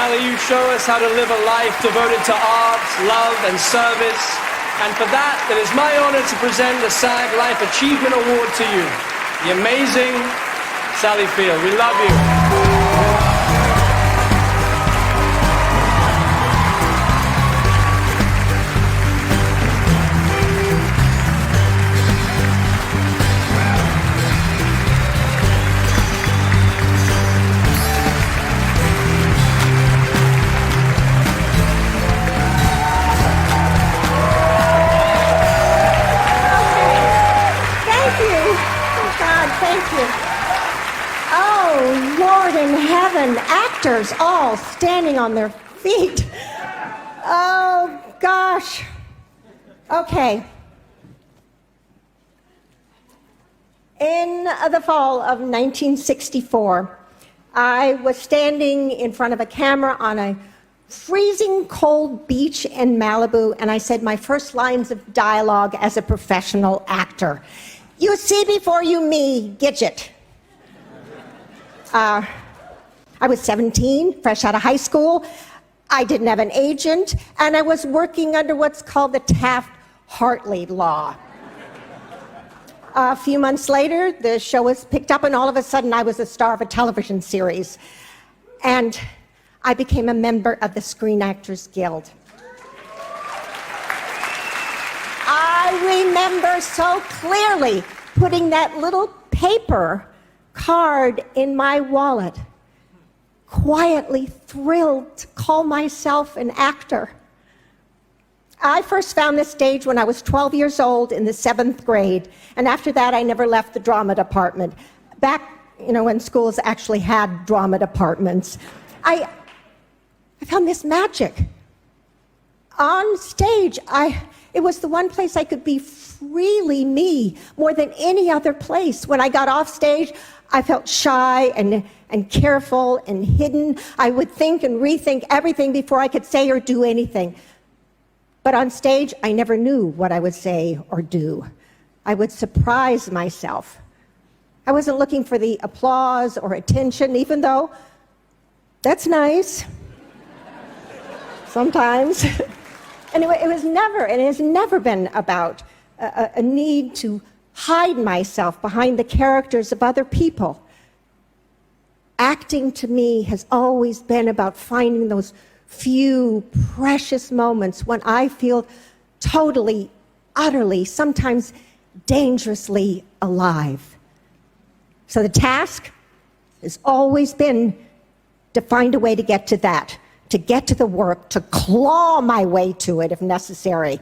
Sally, you show us how to live a life devoted to art, love, and service. And for that, it is my honor to present the SAG Life Achievement Award to you. The amazing Sally Field. We love you. Oh, Lord in heaven, actors all standing on their feet. Oh, gosh. Okay. In the fall of 1964, I was standing in front of a camera on a freezing cold beach in Malibu, and I said my first lines of dialogue as a professional actor. You see before you me, Gidget. I was 17, fresh out of high school. I didn't have an agent, and I was working under what's called the Taft-Hartley law. A few months later, the show was picked up, and all of a sudden, I was a star of a television series. And I became a member of the Screen Actors Guild. I remember so clearly putting that little paper card in my wallet, quietly thrilled to call myself an actor. I first found this stage when I was 12 years old in the 7th grade, and after that I never left the drama department. Back, when schools actually had drama departments. I found this magic. On stage, it was the one place I could be freely me, more than any other place. When I got off stage, I felt shy and careful and hidden. I would think and rethink everything before I could say or do anything. But on stage, I never knew what I would say or do. I would surprise myself. I wasn't looking for the applause or attention, even though that's nice sometimes. Anyway, it has never been about a need to hide myself behind the characters of other people. Acting to me has always been about finding those few precious moments when I feel totally, utterly, sometimes dangerously alive. So the task has always been to find a way to get to that, to get to the work, to claw my way to it if necessary.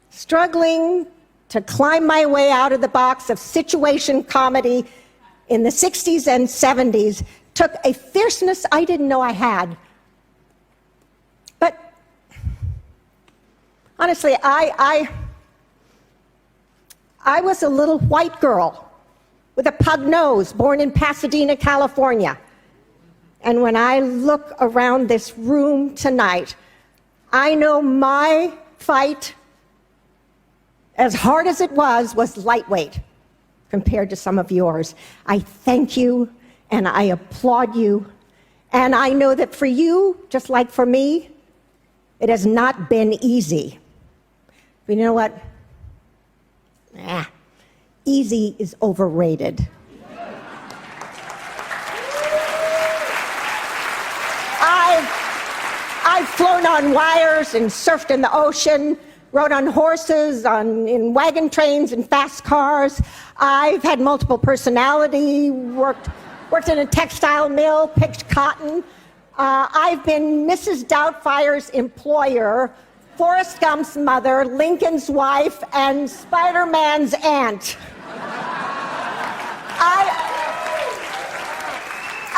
Struggling to climb my way out of the box of situation comedy in the 60s and 70s took a fierceness I didn't know I had. But honestly, I was a little white girl with a pug nose, born in Pasadena, California. And when I look around this room tonight, I know my fight, as hard as it was lightweight compared to some of yours. I thank you and I applaud you. And I know that for you, just like for me, it has not been easy. But you know what? Easy is overrated. I've flown on wires and surfed in the ocean, rode on horses, in wagon trains and fast cars. I've had multiple personality, worked in a textile mill, picked cotton. I've been Mrs. Doubtfire's employer, Forrest Gump's mother, Lincoln's wife, and Spider-Man's aunt.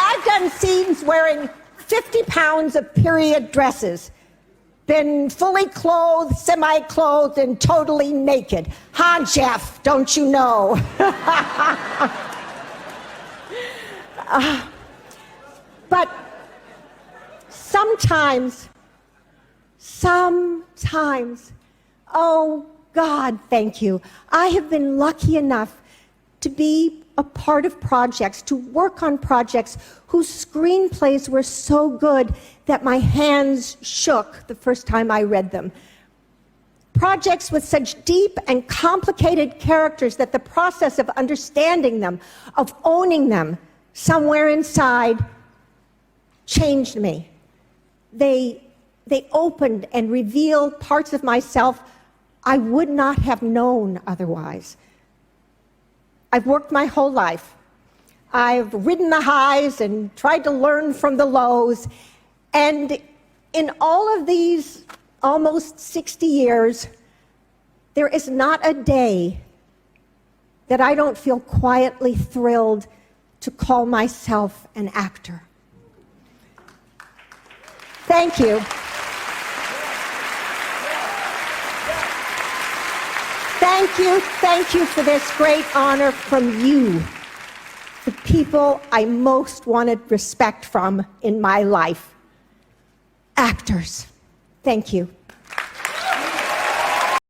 I've done scenes wearing 50 pounds of period dresses, been fully clothed, semi-clothed, and totally naked. Huh, Jeff, don't you know? But sometimes, oh God, thank you, I have been lucky enough to be a part of projects, to work on projects whose screenplays were so good that my hands shook the first time I read them. Projects with such deep and complicated characters that the process of understanding them, of owning them somewhere inside, changed me. They opened and revealed parts of myself I would not have known otherwise. I've worked my whole life. I've ridden the highs and tried to learn from the lows. And in all of these almost 60 years, there is not a day that I don't feel quietly thrilled to call myself an actor. Thank you. Thank you for this great honor from you, the people I most wanted respect from in my life. Actors, thank you.